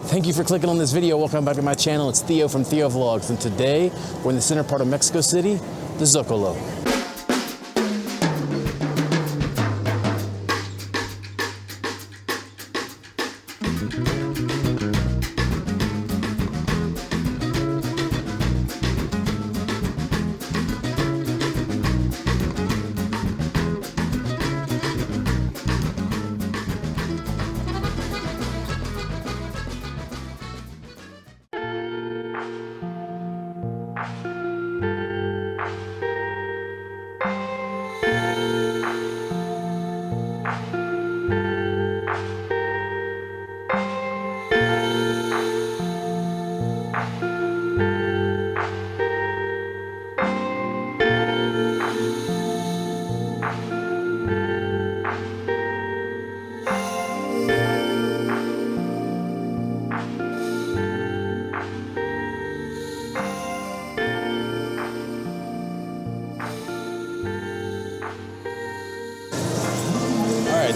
Thank you for clicking on this video. Welcome back to my channel. It's Theo from Theo Vlogs, and today we're in the center part of Mexico City, the Zocalo.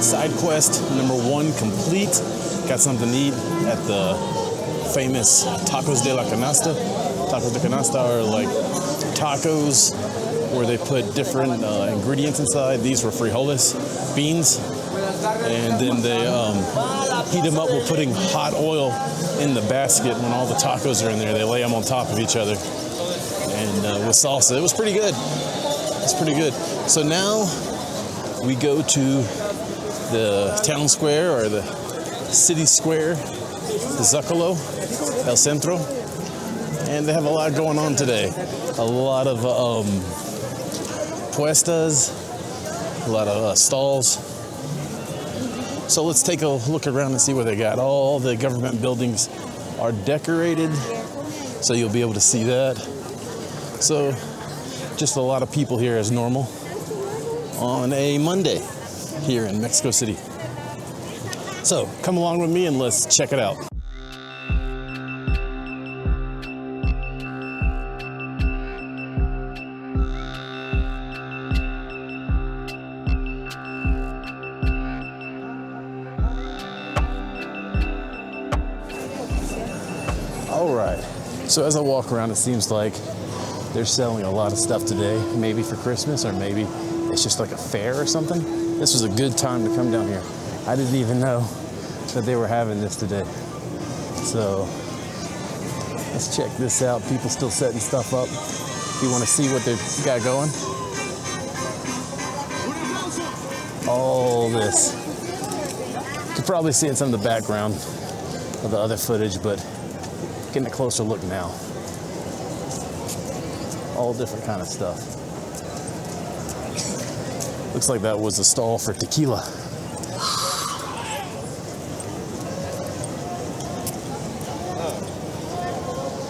Side quest number 1 complete. Got something to eat at the famous Tacos de la Canasta. Tacos de Canasta are like tacos where they put different ingredients inside. These were frijoles, beans, and then they heat them up with putting hot oil in the basket. When all the tacos are in there, they lay them on top of each other and with salsa. It was pretty good. It's pretty good. So now we go to the town square, or the city square, the Zocalo, El Centro, and they have a lot going on today. A lot of puestas, a lot of stalls. So let's take a look around and see what they got. All the government buildings are decorated, so you'll be able to see that. So just a lot of people here as normal on a Monday here in Mexico City. So come along with me and let's check it out. All right, so as I walk around, it seems like they're selling a lot of stuff today, maybe for Christmas, or maybe it's just like a fair or something. This was a good time to come down here. I didn't even know that they were having this today. So let's check this out. People still setting stuff up. If you want to see what they've got going. All this. You can probably see in some of the background of the other footage, but getting a closer look now. All different kind of stuff. Looks like that was a stall for tequila.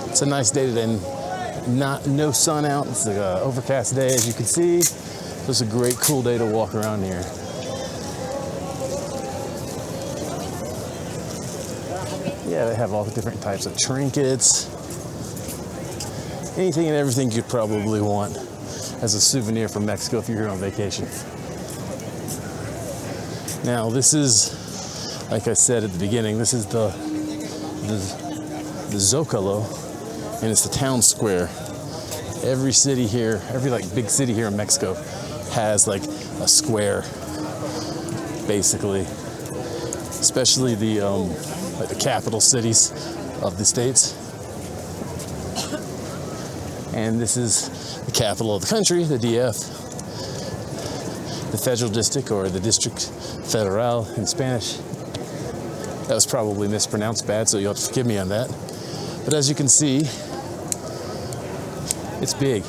It's a nice day today. No sun out. It's an overcast day, as you can see. It's a great, cool day to walk around here. Yeah, they have all different types of trinkets. Anything and everything you'd probably want as a souvenir from Mexico if you're here on vacation. Now, this is, like I said at the beginning, this is the Zocalo, and it's the town square. Every city here, every like big city here in Mexico has like a square, basically. Especially the like the capital cities of the states. And this is the capital of the country, the DF, the Federal District, or the District Federal in Spanish. That was probably mispronounced bad, so you'll have to forgive me on that. But as you can see, it's big.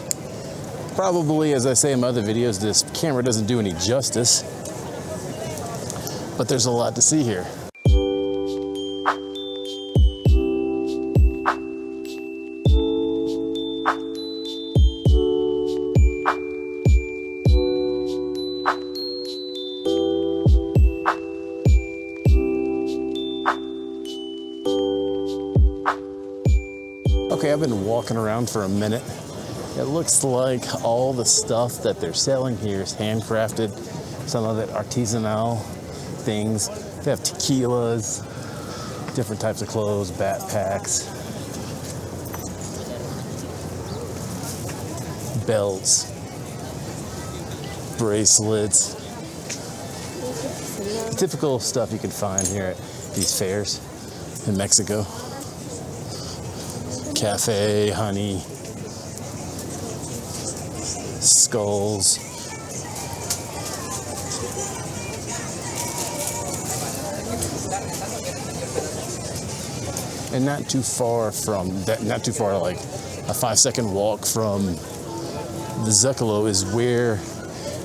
Probably, as I say in my other videos, this camera doesn't do any justice, but there's a lot to see here. Okay, I've been walking around for a minute. It looks like all the stuff that they're selling here is handcrafted. Some of it artisanal things. They have tequilas, Different types of clothes, backpacks, belts, bracelets. The typical stuff you can find here at these fairs in Mexico. Cafe, honey, skulls. And not too far from that, not too far, like a 5-second walk from the Zocalo is where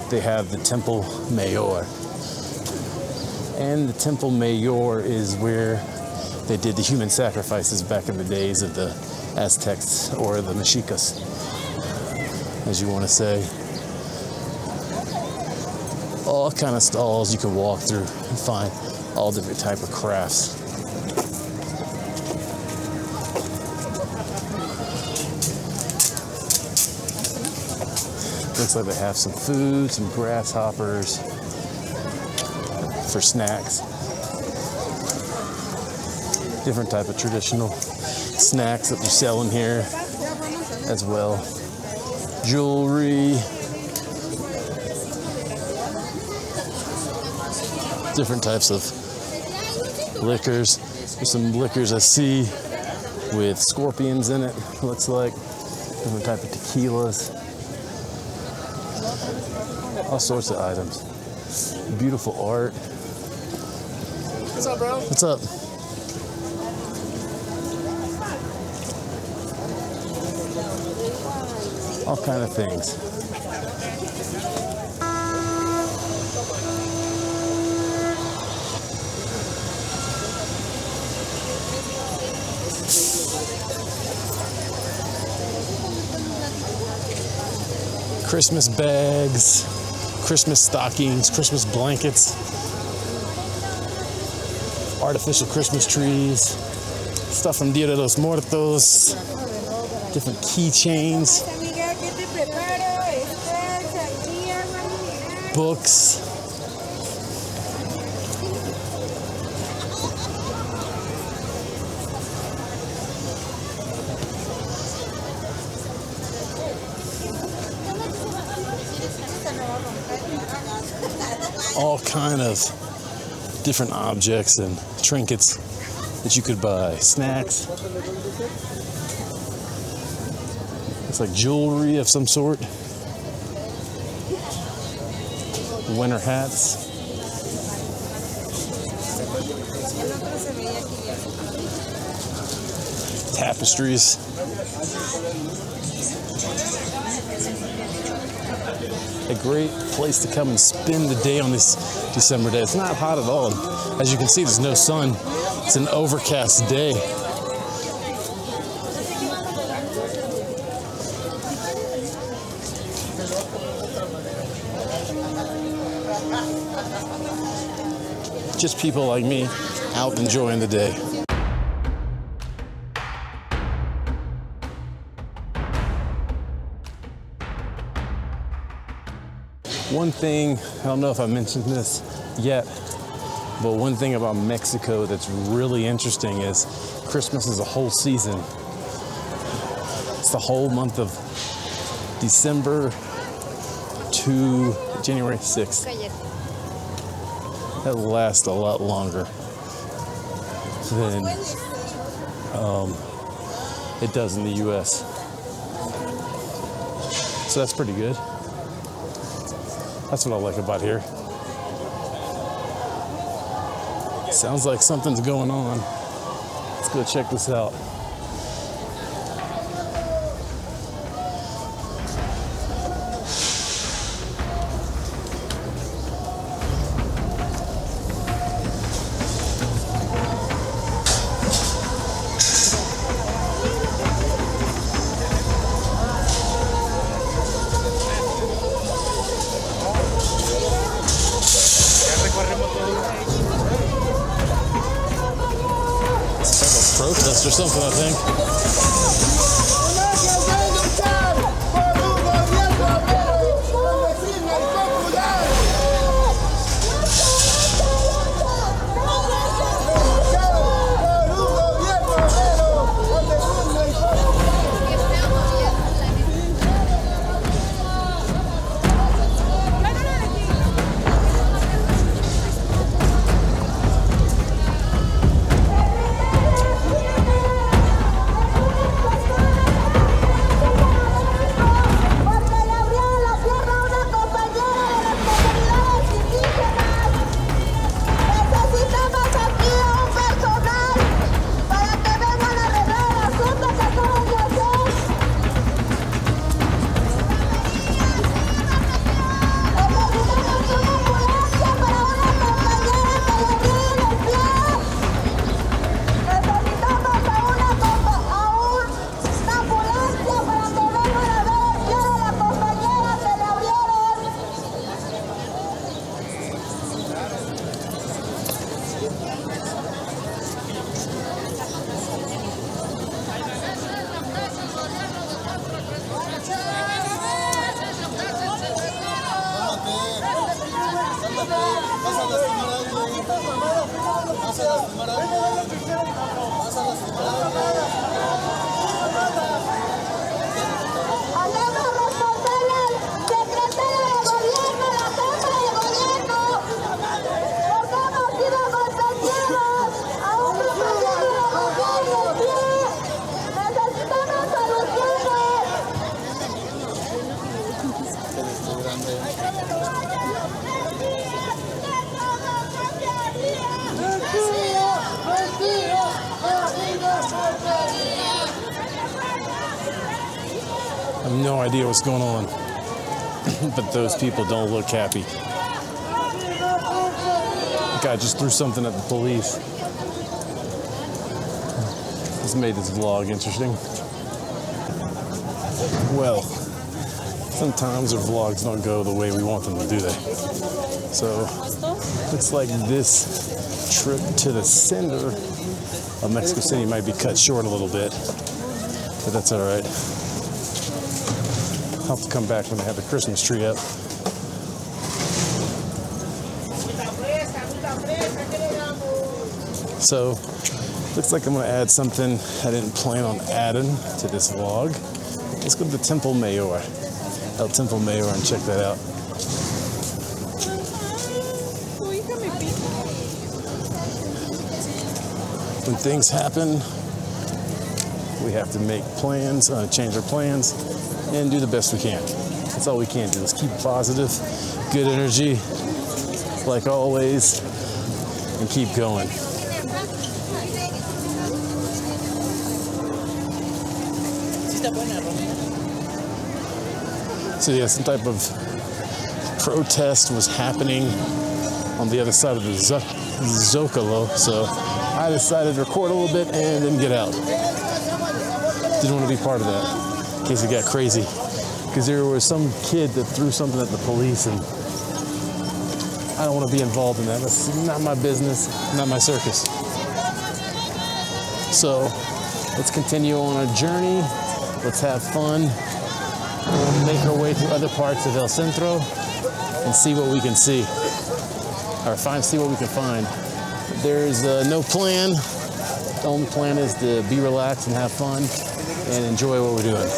they have the Templo Mayor. And the Templo Mayor is where they did the human sacrifices back in the days of the Aztecs or the Mexicas, as you want to say. All kind of stalls you can walk through and find all different type of crafts. Looks like they have some food, some grasshoppers for snacks. Different type of traditional snacks that they're selling here as well. Jewelry. Different types of liquors. There's some liquors I see with scorpions in it, looks like. Different type of tequilas. All sorts of items. Beautiful art. What's up, bro? What's up? All kind of things. Christmas bags, Christmas stockings, Christmas blankets, artificial Christmas trees, stuff from Dia de los Muertos, different keychains, books. All kind of different objects and trinkets that you could buy. Snacks. It's like jewelry of some sort. Winter hats. Tapestries. A great place to come and spend the day on this December day. It's not hot at all. As you can see, there's no sun. It's an overcast day. Just people like me out enjoying the day. One thing, I don't know if I mentioned this yet, but one thing about Mexico that's really interesting is Christmas is a whole season. It's the whole month of December to January 6th. That lasts a lot longer than it does in the US. So that's pretty good. That's what I like about here. Sounds like something's going on. Let's go check this out. Protest or something, I think. have no idea what's going on. But those people don't look happy. The guy just threw something at the police. This made this vlog interesting. Well, sometimes our vlogs don't go the way we want them to, do they? So, looks like this trip to the center of Mexico City might be cut short a little bit, but that's all right. I'll have to come back when they have the Christmas tree up. So, looks like I'm gonna add something I didn't plan on adding to this vlog. Let's go to the Templo Mayor, El Templo Mayor, and check that out. When things happen, we have to make plans, change our plans, and do the best we can. That's all we can do, is keep positive, good energy, like always, and keep going. So yeah, some type of protest was happening on the other side of the Zocalo, so I decided to record a little bit and then get out. Didn't want to be part of that, in case it got crazy. Because there was some kid that threw something at the police, and I don't want to be involved in that. That's not my business, not my circus. So let's continue on our journey. Let's have fun. We'll make our way through other parts of El Centro and see what we can see. Or see what we can find. There's no plan. The only plan is to be relaxed and have fun and enjoy what we're doing.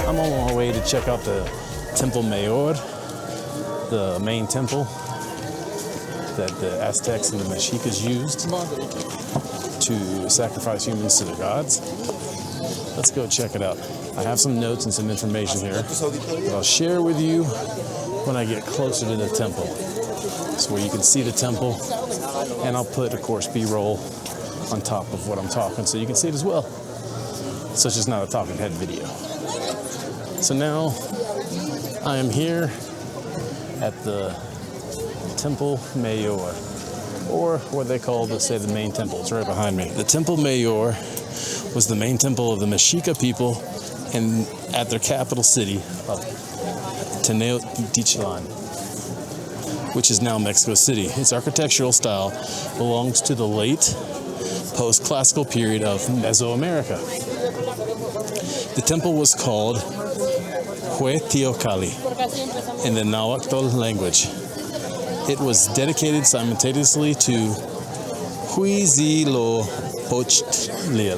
I'm on my way to check out the Templo Mayor, the main temple that the Aztecs and the Mexicas used to sacrifice humans to the gods. Let's go check it out. I have some notes and some information here that I'll share with you when I get closer to the temple. It's where you can see the temple, and I'll put, of course, B-roll on top of what I'm talking so you can see it as well. So it's just not a talking head video. So now I am here at the Templo Mayor, or what they call the main temple. It's right behind me. The Templo Mayor was the main temple of the Mexica people and at their capital city of Tenochtitlan, which is now Mexico City. Its architectural style belongs to the late post-classical period of Mesoamerica. The temple was called Teocalli in the Nahuatl language. It was dedicated simultaneously to Huitzilopochtli.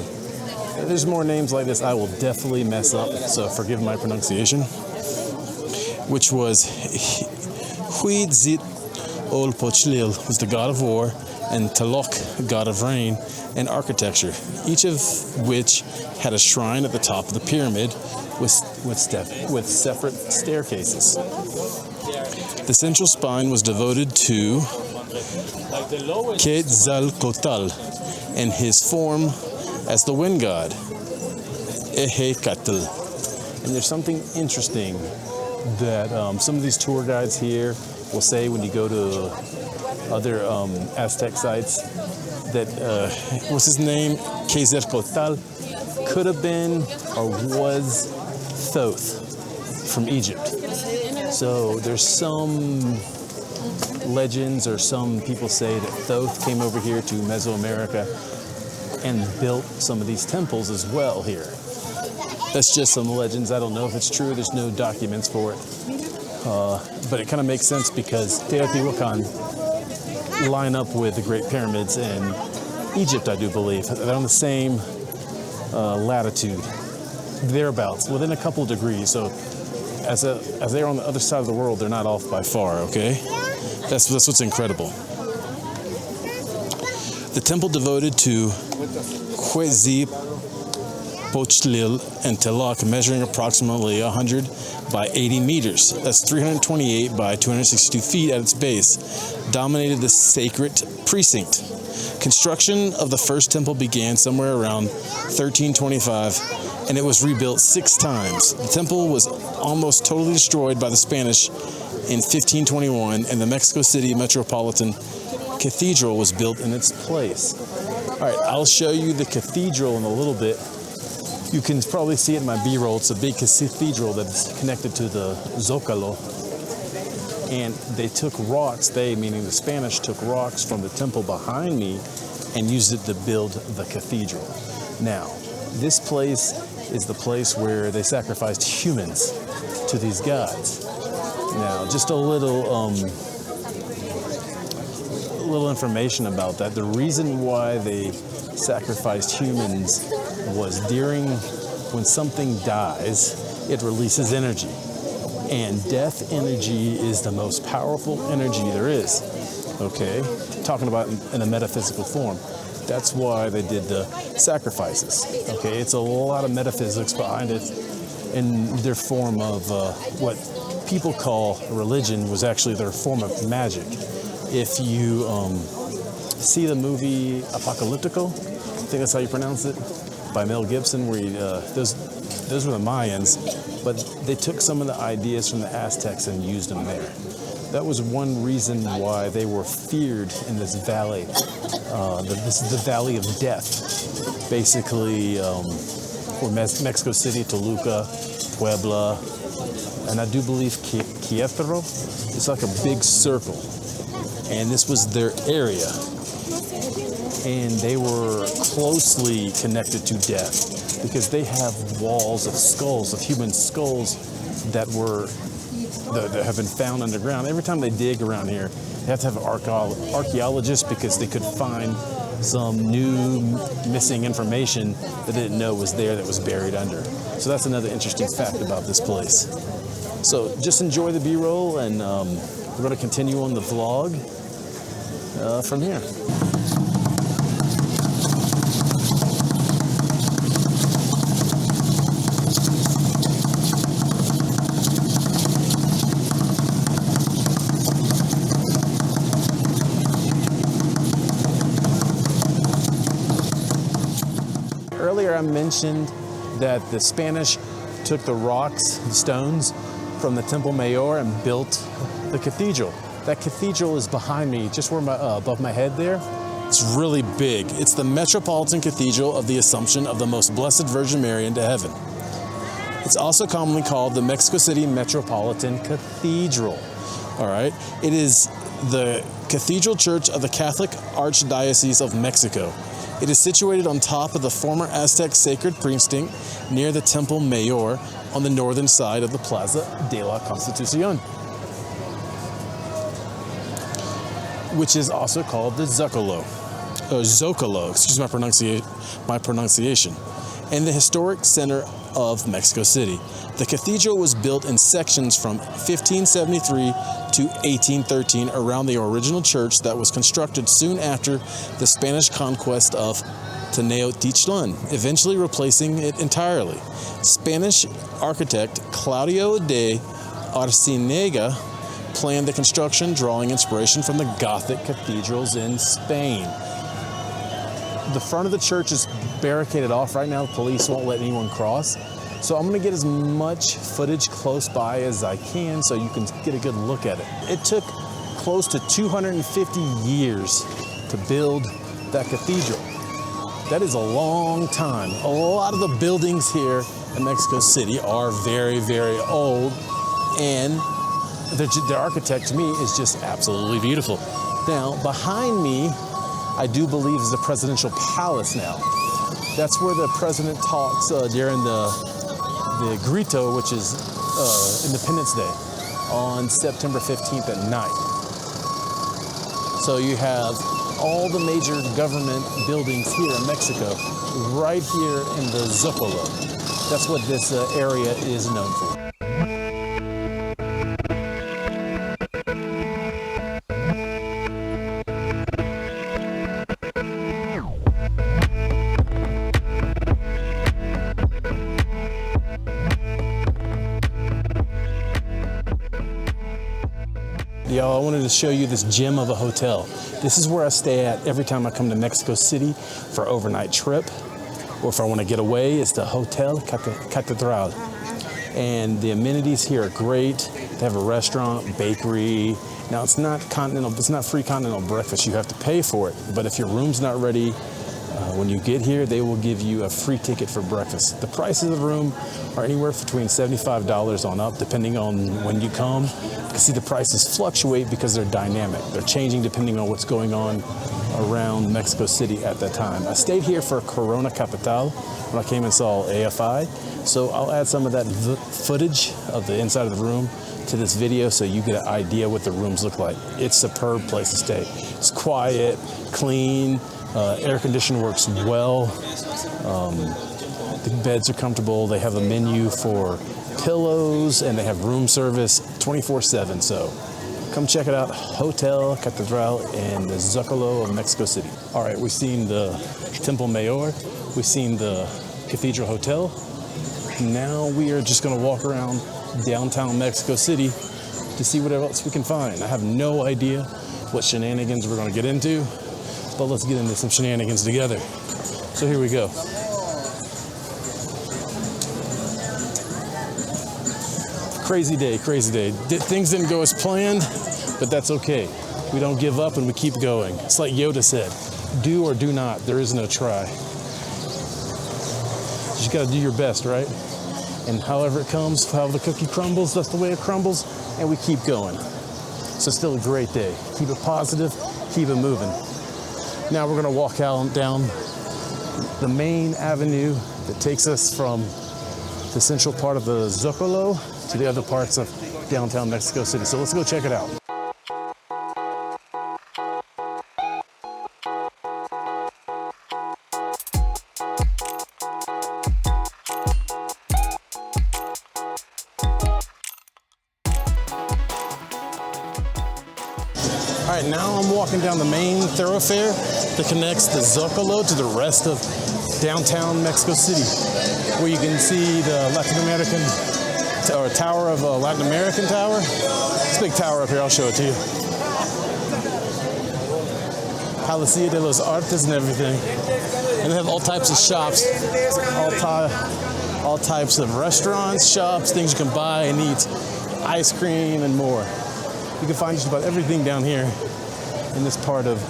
There's more names like this I will definitely mess up, so forgive my pronunciation. Which was Huitzilopochtli was the god of war, and Tlaloc, god of rain and architecture, each of which had a shrine at the top of the pyramid with separate staircases. The central spine was devoted to Quetzalcoatl and his form as the wind god, Ehecatl. And there's something interesting that some of these tour guides here will say when you go to other Aztec sites, that, what's his name? Quetzalcoatl could have been or was Thoth from Egypt. So there's some legends, or some people say that Thoth came over here to Mesoamerica and built some of these temples as well here. That's just some legends. I don't know if it's true. There's no documents for it. But it kind of makes sense because Teotihuacan line up with the Great Pyramids in Egypt, I do believe. They're on the same latitude, thereabouts, within a couple of degrees. So as they're on the other side of the world, they're not off by far, okay? That's what's incredible. The temple devoted to Pochtlil and Telak, measuring approximately 100 by 80 meters. That's 328 by 262 feet at its base, dominated the sacred precinct. Construction of the first temple began somewhere around 1325, and it was rebuilt 6 times. The temple was almost totally destroyed by the Spanish in 1521, and the Mexico City Metropolitan Cathedral was built in its place. All right, I'll show you the cathedral in a little bit. You can probably see it in my B-roll. It's a big cathedral that's connected to the Zocalo. And they took rocks, meaning the Spanish, took rocks from the temple behind me and used it to build the cathedral. Now, this place is the place where they sacrificed humans to these gods. Now, just a little information about that. The reason why they sacrificed humans was when something dies, it releases energy. And death energy is the most powerful energy there is. Okay? Talking about in a metaphysical form. That's why they did the sacrifices. Okay? It's a lot of metaphysics behind it in their form of what people call religion was actually their form of magic. If you see the movie Apocalyptico, I think that's how you pronounce it, by Mel Gibson, where those were the Mayans, but they took some of the ideas from the Aztecs and used them there. That was one reason why they were feared in this valley. This is the Valley of Death, basically, for Mexico City, Toluca, Puebla, and I do believe Querétaro. It's like a big circle, and this was their area. And they were closely connected to death because they have walls of skulls, of human skulls that have been found underground. Every time they dig around here, they have to have an archaeologist because they could find some new missing information that they didn't know was there that was buried under. So that's another interesting fact about this place. So just enjoy the B-roll, and we're going to continue on the vlog from here. Earlier I mentioned that the Spanish took the rocks, the stones, from the Templo Mayor and built the cathedral. That cathedral is behind me, just where above my head there. It's really big. It's the Metropolitan Cathedral of the Assumption of the Most Blessed Virgin Mary into heaven. It's also commonly called the Mexico City Metropolitan Cathedral. All right. It is the Cathedral Church of the Catholic Archdiocese of Mexico. It is situated on top of the former Aztec sacred precinct near the Templo Mayor on the northern side of the Plaza de la Constitucion, which is also called the Zocalo, excuse my pronunciation, and the historic center of Mexico City. The cathedral was built in sections from 1573 to 1813 around the original church that was constructed soon after the Spanish conquest of Tenochtitlan, eventually replacing it entirely. Spanish architect Claudio de Arcinega planned the construction, drawing inspiration from the Gothic cathedrals in Spain. The front of the church is barricaded off right now. The police won't let anyone cross. So I'm going to get as much footage close by as I can so you can get a good look at it. It took close to 250 years to build that cathedral. That is a long time. A lot of the buildings here in Mexico City are very, very old, and the architect to me is just absolutely beautiful. Now, behind me, I do believe is the presidential palace now. That's where the president talks during the Grito, which is Independence Day, on September 15th at night. So you have all the major government buildings here in Mexico right here in the Zocalo. That's what this area is known for. to show you this gem of a hotel. This is where I stay at every time I come to Mexico City for an overnight trip, or if I want to get away. It's the Hotel Catedral. And the amenities here are great. They have a restaurant, bakery. Now it's not free continental breakfast. You have to pay for it. But if your room's not ready, when you get here, they will give you a free ticket for breakfast. The prices of the room are anywhere between $75 on up, depending on when you come. You can see the prices fluctuate because they're dynamic. They're changing depending on what's going on around Mexico City at that time. I stayed here for Corona Capital when I came and saw AFI. So I'll add some of that footage of the inside of the room to this video so you get an idea what the rooms look like. It's a superb place to stay. It's quiet, clean, air conditioning works well. The beds are comfortable. They have a menu for pillows and they have room service 24/7. So come check it out. Hotel Catedral in the Zocalo of Mexico City. All right, we've seen the Templo Mayor. We've seen the Cathedral Hotel. Now we are just gonna walk around downtown Mexico City to see what else we can find. I have no idea what shenanigans we're gonna get into, but let's get into some shenanigans together. So here we go. Crazy day, crazy day. Things didn't go as planned, but that's okay. We don't give up and we keep going. It's like Yoda said, do or do not, there is no try. You just gotta do your best, right? And however it comes, however the cookie crumbles, that's the way it crumbles, and we keep going. So still a great day. Keep it positive, keep it moving. Now we're gonna walk out down the main avenue that takes us from the central part of the Zocalo to the other parts of downtown Mexico City. So let's go check it out. All right, now I'm walking down the main thoroughfare that connects the Zocalo to the rest of downtown Mexico City, where you can see the Latin American, or tower of a Latin American tower. This big tower up here, I'll show it to you. Palacio de los Artes and everything. And they have all types of shops, all types of restaurants, shops, things you can buy and eat, ice cream and more. You can find just about everything down here in this part of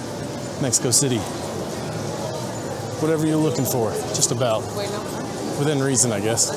Mexico City. Whatever you're looking for, just about. Within reason, I guess.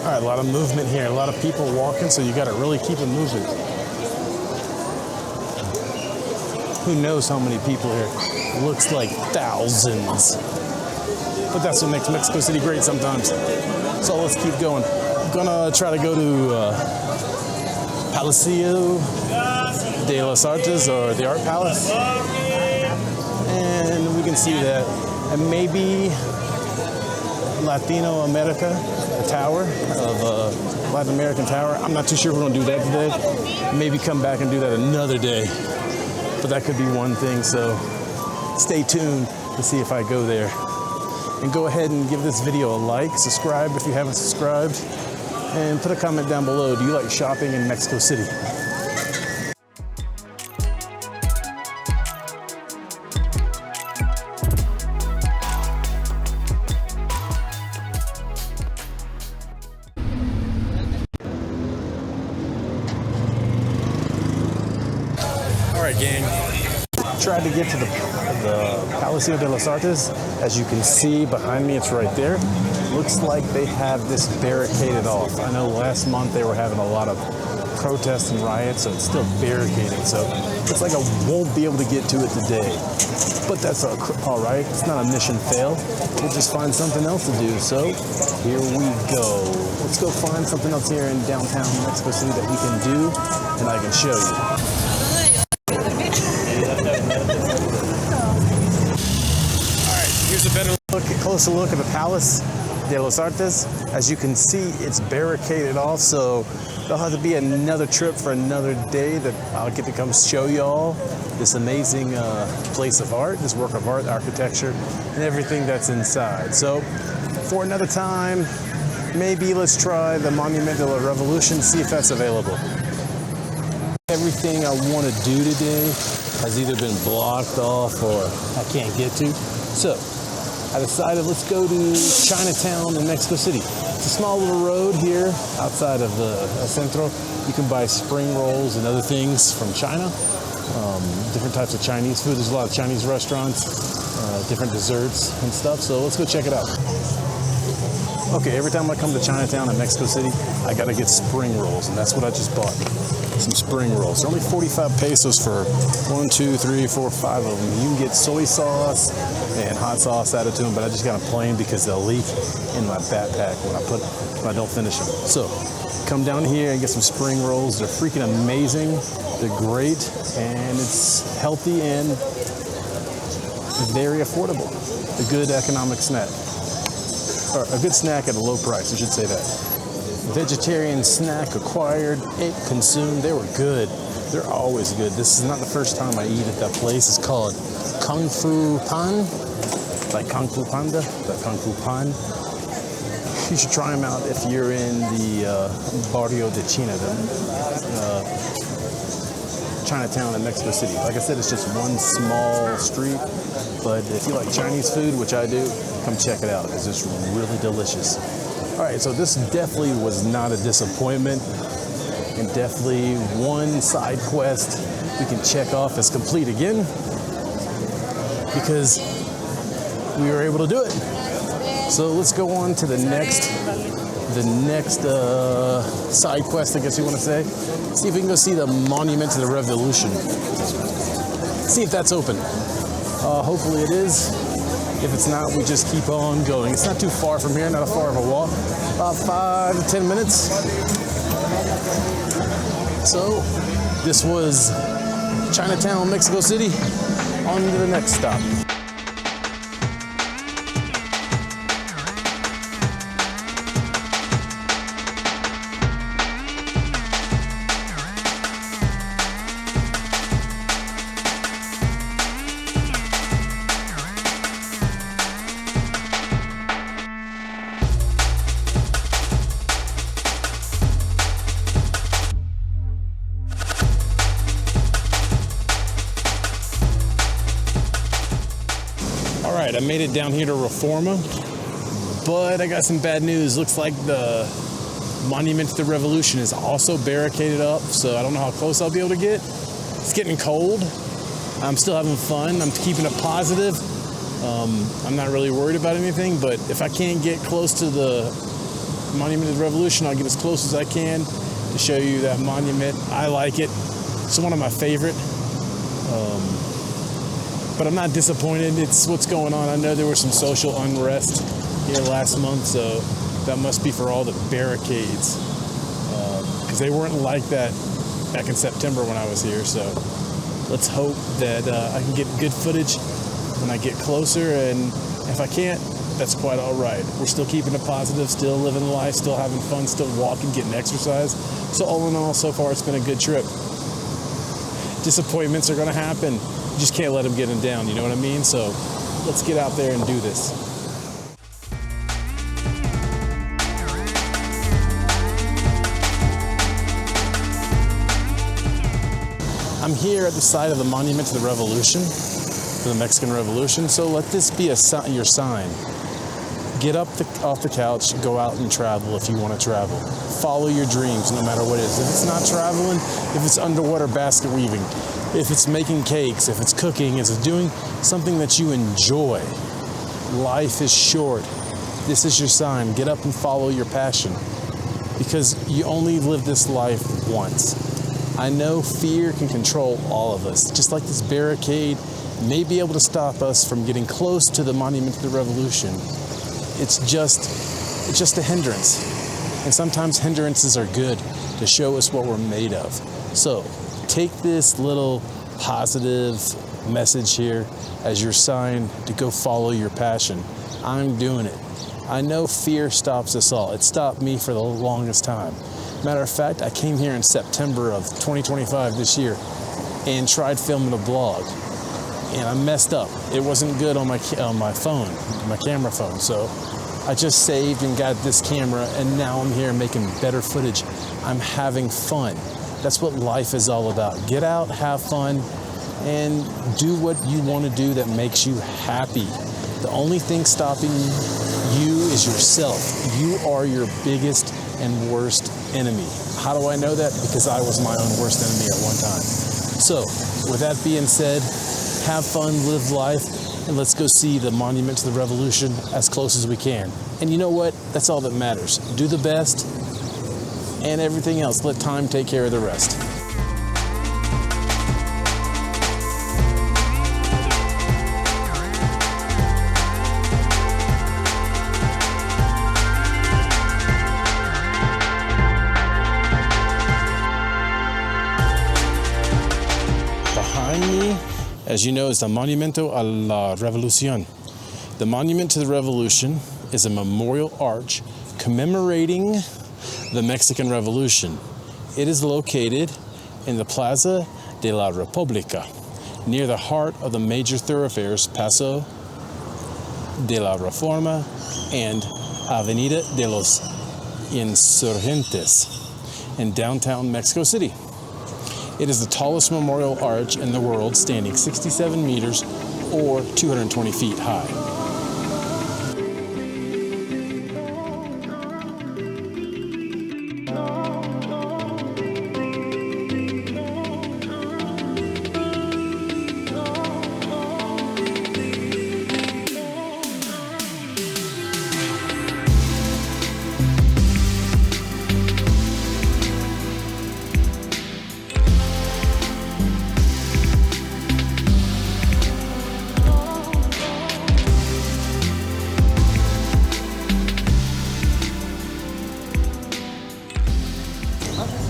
All right, a lot of movement here, a lot of people walking, so you got to really keep it moving. Who knows how many people here? Looks like thousands. But that's what makes Mexico City great sometimes. So let's keep going. I'm gonna try to go to Palacio de las Artes, or the Art Palace. And we can see that. And maybe Latino America, a tower of Latin American tower. I'm not too sure we're gonna do that today. Maybe come back and do that another day. But that could be one thing, so stay tuned to see if I go there. And go ahead and give this video a like, subscribe if you haven't subscribed, and put a comment down below. Do you like shopping in Mexico City? All right, gang. Tried to get to the Palacio de las Artes. As you can see behind me, it's right there. Looks like they have this barricaded off. I know last month they were having a lot of protests and riots, so it's still barricaded. So it's like I won't be able to get to it today. But that's all right. It's not a mission fail. We'll just find something else to do. So here we go. Let's go find something else here in downtown Mexico City that we can do, and I can show you. All right, here's a better look, closer look at the Palace de los Artes. As you can see, it's barricaded off, so there'll have to be another trip for another day that I'll get to come show y'all this amazing place of art, this work of art, architecture, and everything that's inside. So for another time, maybe let's try the Monument de la Revolution, see if that's available. Everything I want to do today has either been blocked off or I can't get to. So I decided let's go to Chinatown in Mexico City. It's a small little road here outside of the Centro. You can buy spring rolls and other things from China, different types of Chinese food. There's a lot of Chinese restaurants, different desserts and stuff. So let's go check it out. Okay, every time I come to Chinatown in Mexico City, I gotta get spring rolls, and that's what I just bought. Some spring rolls. They're only 45 pesos for 1, 2, 3, 4, 5 of them. You can get soy sauce and hot sauce added to them, but I just got them plain because they'll leak in my backpack when I don't finish them. So come down here and get some spring rolls. They're freaking amazing. They're great, and it's healthy and very affordable. A good economic snack. Or a good snack at a low price, I should say that. Vegetarian snack acquired, ate, consumed. They were good. They're always good. This is not the first time I eat at that place. It's called Kung Fu Pan, like Kung Fu Panda, but Kung Fu Pan. You should try them out if you're in the Barrio de China, Chinatown in Mexico City. Like I said, it's just one small street, but if you like Chinese food, which I do, come check it out because it's really delicious. All right, so this definitely was not a disappointment, and definitely one side quest we can check off as complete again because we were able to do it. So let's go on to the next side quest, I guess you want to say. See if we can go see the Monument to the Revolution. See if that's open. Hopefully it is. If it's not, we just keep on going. It's not too far from here, not a far of a walk. About 5 to 10 minutes. So this was Chinatown, Mexico City. On to the next stop. I made it down here to Reforma, but I got some bad news. Looks like the Monument to the Revolution is also barricaded up, so I don't know how close I'll be able to get. It's getting cold. I'm still having fun. I'm keeping it positive. I'm not really worried about anything, but if I can't get close to the Monument to the Revolution, I'll get as close as I can to show you that monument. I like it. It's one of my favorite. But I'm not disappointed. It's what's going on. I know there was some social unrest here last month, so that must be for all the barricades. Because they weren't like that back in September when I was here. So let's hope that I can get good footage when I get closer. And if I can't, that's quite all right. We're still keeping it positive, still living life, still having fun, still walking, getting exercise. So all in all, so far, it's been a good trip. Disappointments are going to happen. You just can't let them get them down, you know what I mean? So let's get out there and do this. I'm here at the site of the Monument to the Revolution, to the Mexican Revolution. So let this be your sign. Get up off the couch, go out and travel if you want to travel. Follow your dreams, no matter what it is. If it's not traveling, if it's underwater basket weaving, if it's making cakes, if it's cooking, if it's doing something that you enjoy. Life is short. This is your sign. Get up and follow your passion. because you only live this life once. I know fear can control all of us, just like this barricade may be able to stop us from getting close to the Monument to the Revolution. It's just a hindrance. And sometimes hindrances are good to show us what we're made of. So take this little positive message here as your sign to go follow your passion. I'm doing it. I know fear stops us all. It stopped me for the longest time. Matter of fact, I came here in September of 2025 this year and tried filming a vlog, and I messed up. It wasn't good on my phone, my camera phone. So I just saved and got this camera, and now I'm here making better footage. I'm having fun. That's what life is all about. Get out, have fun, and do what you want to do that makes you happy. The only thing stopping you is yourself. You are your biggest and worst enemy. How do I know that? Because I was my own worst enemy at one time. So, with that being said, have fun, live life, and let's go see the Monument to the Revolution as close as we can. And you know what? That's all that matters. Do the best, and everything else, let time take care of the rest. Behind me, as you know, is the Monumento a la Revolución. The Monument to the Revolution is a memorial arch commemorating the Mexican Revolution. It is located in the Plaza de la República, near the heart of the major thoroughfares Paso de la Reforma and Avenida de los Insurgentes in downtown Mexico City. It is the tallest memorial arch in the world, standing 67 meters or 220 feet high.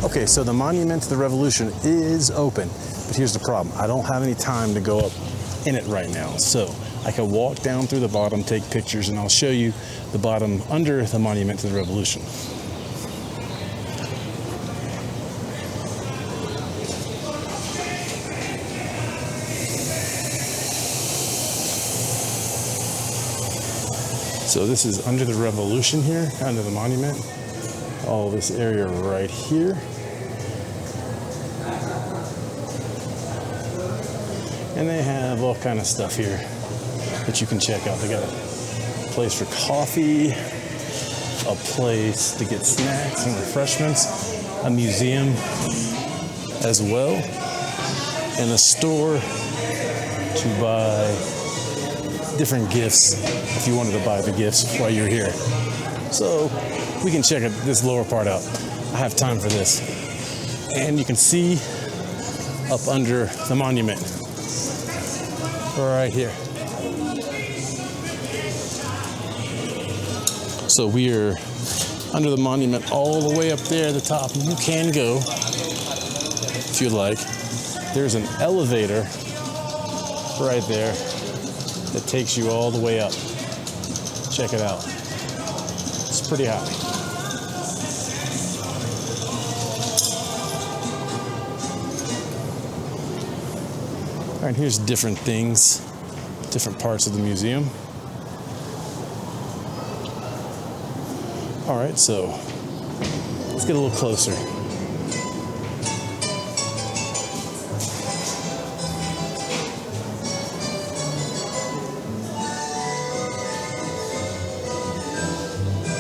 Okay, so the Monument to the Revolution is open, but here's the problem. I don't have any time to go up in it right now. So I can walk down through the bottom, take pictures, and I'll show you the bottom under the Monument to the Revolution. So this is under the Revolution here, under the monument. All this area right here. And they have all kind of stuff here that you can check out. They got a place for coffee, a place to get snacks and refreshments, a museum as well, and a store to buy different gifts if you wanted to buy the gifts while you're here. So we can check this lower part out. I have time for this. And you can see up under the monument right here. So we are under the monument all the way up there at the top. You can go if you'd like. There's an elevator right there that takes you all the way up. Check it out. It's pretty high. All right, here's different things, different parts of the museum. All right, so let's get a little closer.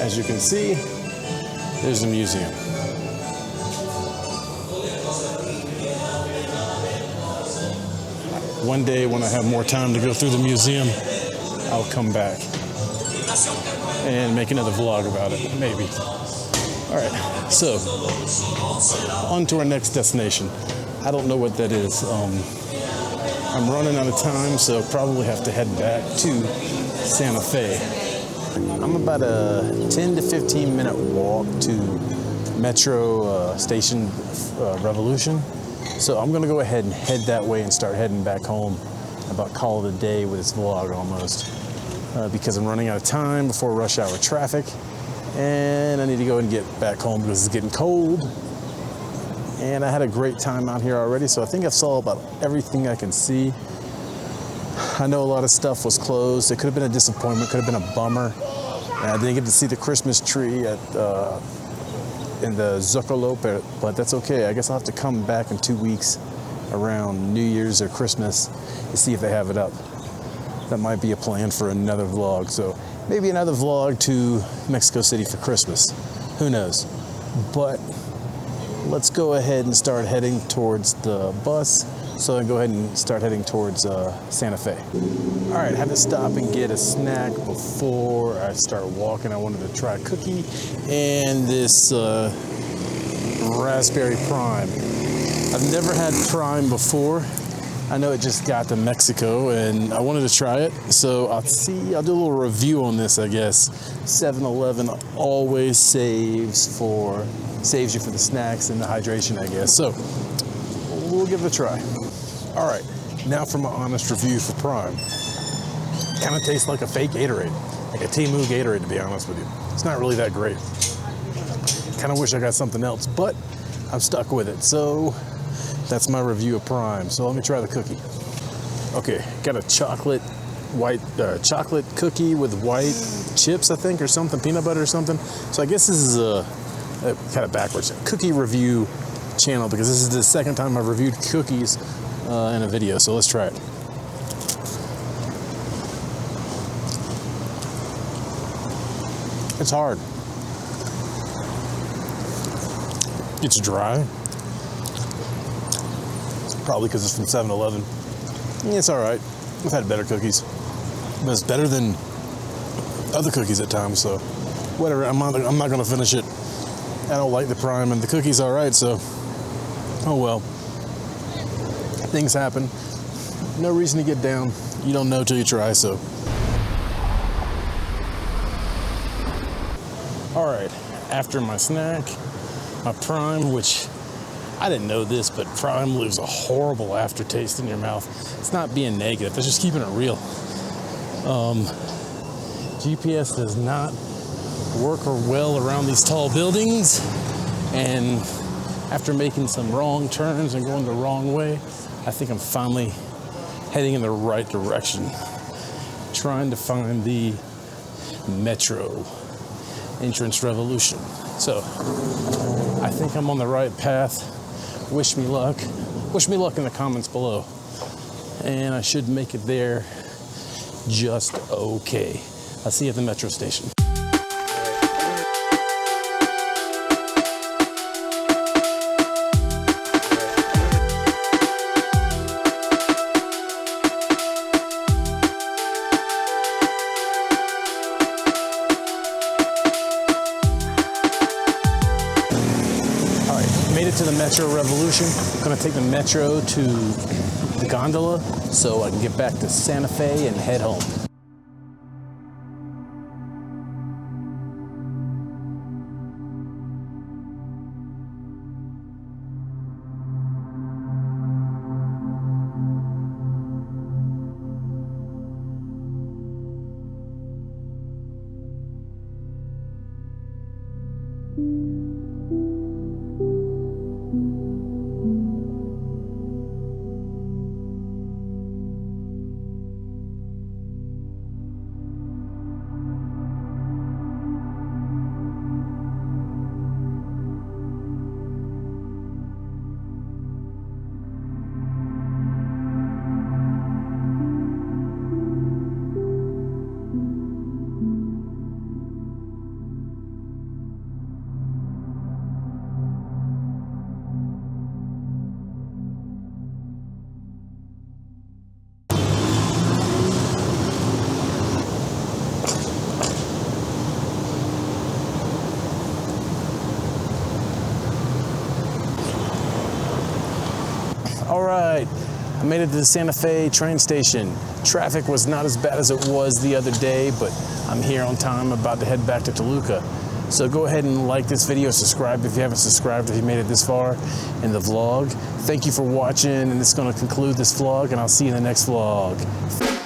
As you can see, there's the museum. One day when I have more time to go through the museum, I'll come back and make another vlog about it, maybe. All right, so on to our next destination. I don't know what that is. I'm running out of time, so probably have to head back to Santa Fe. I'm about a 10 to 15 minute walk to Metro Station Revolution. So I'm gonna go ahead and head that way and start heading back home. About call it a day with this vlog almost. Because I'm running out of time before rush hour traffic. And I need to go and get back home because it's getting cold. And I had a great time out here already, so I think I saw about everything I can see. I know a lot of stuff was closed. It could have been a disappointment, could have been a bummer. And I didn't get to see the Christmas tree at in the Zocalo, but that's okay. I guess I'll have to come back in 2 weeks around New Year's or Christmas to see if they have it up. That might be a plan for another vlog. So maybe another vlog to Mexico City for Christmas. Who knows? But let's go ahead and start heading towards the bus. So I go ahead and start heading towards Santa Fe. All right, I had to stop and get a snack before I start walking. I wanted to try a cookie and this raspberry prime. I've never had prime before. I know it just got to Mexico and I wanted to try it. So I'll do a little review on this, I guess. 7-Eleven always saves you for the snacks and the hydration, I guess. So we'll give it a try. All right, now for my honest review for prime. Kind of tastes like a fake Gatorade, like a Temu Gatorade, to be honest with you. It's not really that great. Kind of wish I got something else, but I'm stuck with it. So that's my review of prime. So let me try the cookie. Okay, got a chocolate cookie with white chips, I think, or something, peanut butter or something. So I guess this is a kind of backwards cookie review channel because this is the second time I've reviewed cookies in a video. So let's try it. It's hard. It's dry. Probably because it's from 7-Eleven. It's all right. I've had better cookies, but it's better than other cookies at times. So whatever. I'm not gonna finish it. I don't like the prime, and the cookie's all right. So oh well. Things happen. No reason to get down. You don't know till you try. So all right. After my snack, my prime, which I didn't know this, but prime leaves a horrible aftertaste in your mouth. It's not being negative, it's just keeping it real. GPS does not work or well around these tall buildings. And after making some wrong turns and going the wrong way, I think I'm finally heading in the right direction. Trying to find the Metro Entrance Revolution. So I think I'm on the right path. Wish me luck. Wish me luck in the comments below. And I should make it there just okay. I'll see you at the metro station. Made it to the Metro Revolution. I'm gonna take the metro to the gondola so I can get back to Santa Fe and head home. All right, I made it to the Santa Fe train station. Traffic was not as bad as it was the other day, but I'm here on time, about to head back to Toluca. So go ahead and like this video, subscribe if you haven't subscribed, if you made it this far in the vlog. Thank you for watching, and it's gonna conclude this vlog, and I'll see you in the next vlog.